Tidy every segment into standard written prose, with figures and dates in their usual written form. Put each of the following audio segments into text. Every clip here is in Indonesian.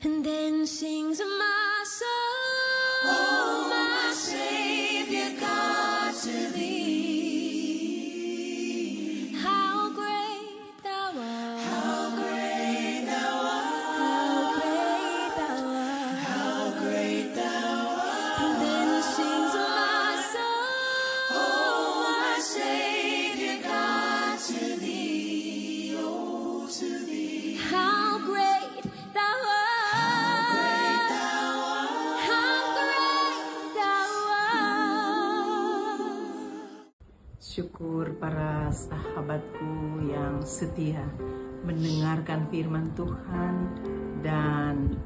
And then sings my soul, oh, my Savior God, to thee. How great thou art, how great thou art, how great thou art, and then sings my soul, oh, my Savior God, to thee, oh, to thee. How great thou art. Syukur para sahabatku yang setia mendengarkan firman Tuhan dan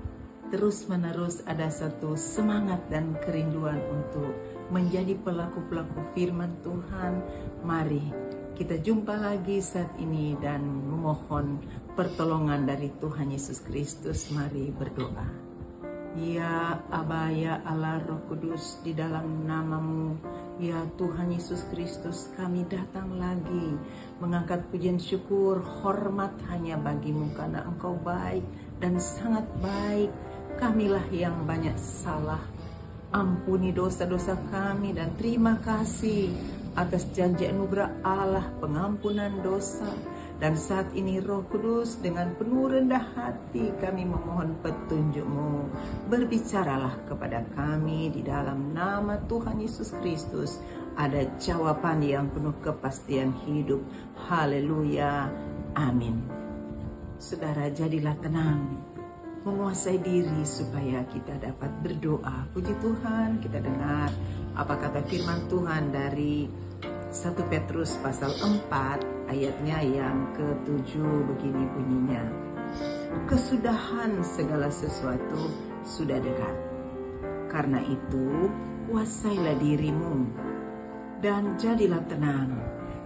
terus-menerus ada satu semangat dan kerinduan untuk menjadi pelaku-pelaku firman Tuhan. Mari kita jumpa lagi saat ini dan memohon pertolongan dari Tuhan Yesus Kristus. Mari berdoa. Ya Aba, ya Allah Roh Kudus, di dalam nama-Mu, ya Tuhan Yesus Kristus, kami datang lagi mengangkat pujian syukur, hormat hanya bagi-Mu karena Engkau baik dan sangat baik. Kamilah yang banyak salah. Ampuni dosa-dosa kami dan terima kasih atas janji anugerah Allah pengampunan dosa. Dan saat ini Roh Kudus dengan penuh rendah hati kami memohon petunjuk-Mu. Berbicaralah kepada kami di dalam nama Tuhan Yesus Kristus. Ada jawaban yang penuh kepastian hidup. Haleluya. Amin. Saudara, jadilah tenang. Menguasai diri supaya kita dapat berdoa. Puji Tuhan, kita dengar apa kata firman Tuhan dari 1 Petrus pasal 4 ayatnya yang ke-7 begini bunyinya. Kesudahan segala sesuatu sudah dekat. Karena itu, kuasailah dirimu dan jadilah tenang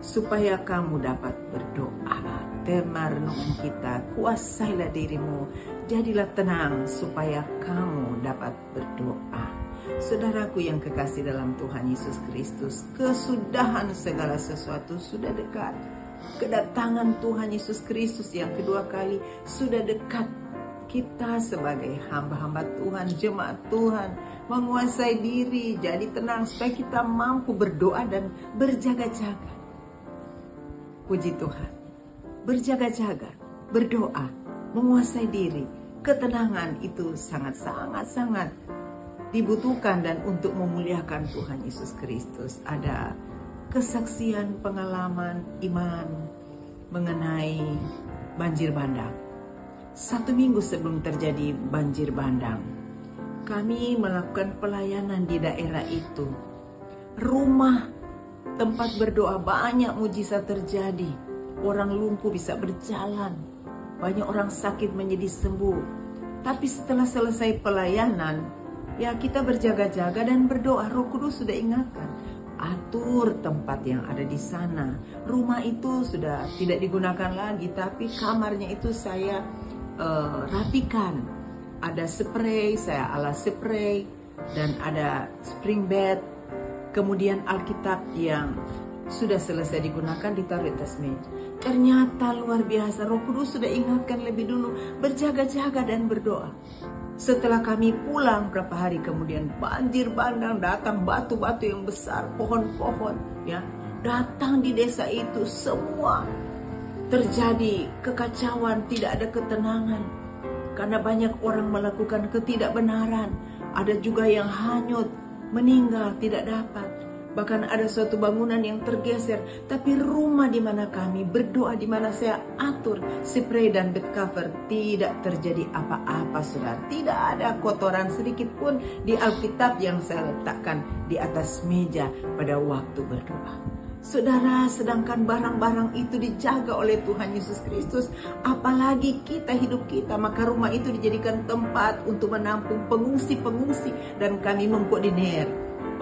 supaya kamu dapat berdoa. Tema renungan kita, kuasailah dirimu, jadilah tenang supaya kamu dapat berdoa. Saudaraku yang kekasih dalam Tuhan Yesus Kristus, kesudahan segala sesuatu sudah dekat. Kedatangan Tuhan Yesus Kristus yang kedua kali sudah dekat. Kita sebagai hamba-hamba Tuhan, jemaat Tuhan, menguasai diri, jadi tenang supaya kita mampu berdoa dan berjaga-jaga. Puji Tuhan, berjaga-jaga, berdoa, menguasai diri. Ketenangan itu sangat-sangat dibutuhkan dan untuk memuliakan Tuhan Yesus Kristus. Ada kesaksian pengalaman iman mengenai banjir bandang. 1 minggu sebelum terjadi banjir bandang, kami melakukan pelayanan di daerah itu. Rumah tempat berdoa banyak mujizat terjadi. Orang lumpuh bisa berjalan, banyak orang sakit menjadi sembuh. Tapi setelah selesai pelayanan, ya kita berjaga-jaga dan berdoa. Roh Kudus sudah ingatkan, atur tempat yang ada di sana. Rumah itu sudah tidak digunakan lagi, tapi kamarnya itu saya rapikan. Ada spray, saya alas spray, dan ada spring bed. Kemudian Alkitab yang sudah selesai digunakan ditaruh di atas meja. Ternyata luar biasa, Roh Kudus sudah ingatkan lebih dulu, berjaga-jaga dan berdoa. Setelah kami pulang berapa hari kemudian, banjir bandang datang, batu-batu yang besar, pohon-pohon ya datang di desa itu. Semua terjadi kekacauan, tidak ada ketenangan karena banyak orang melakukan ketidakbenaran. Ada juga yang hanyut, meninggal, tidak dapat. Bahkan ada suatu bangunan yang tergeser. Tapi rumah di mana kami berdoa, di mana saya atur spray dan bed cover, tidak terjadi apa-apa, saudara. Tidak ada kotoran sedikit pun di Alkitab yang saya letakkan di atas meja pada waktu berdoa. Saudara, sedangkan barang-barang itu dijaga oleh Tuhan Yesus Kristus, apalagi kita hidup kita, maka rumah itu dijadikan tempat untuk menampung pengungsi-pengungsi, dan kami mengkoordinir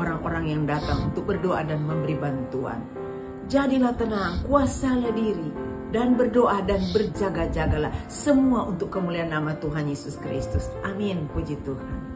orang-orang yang datang untuk berdoa dan memberi bantuan. Jadilah tenang, kuasailah diri, dan berdoa dan berjaga-jagalah. Semua untuk kemuliaan nama Tuhan Yesus Kristus. Amin, puji Tuhan.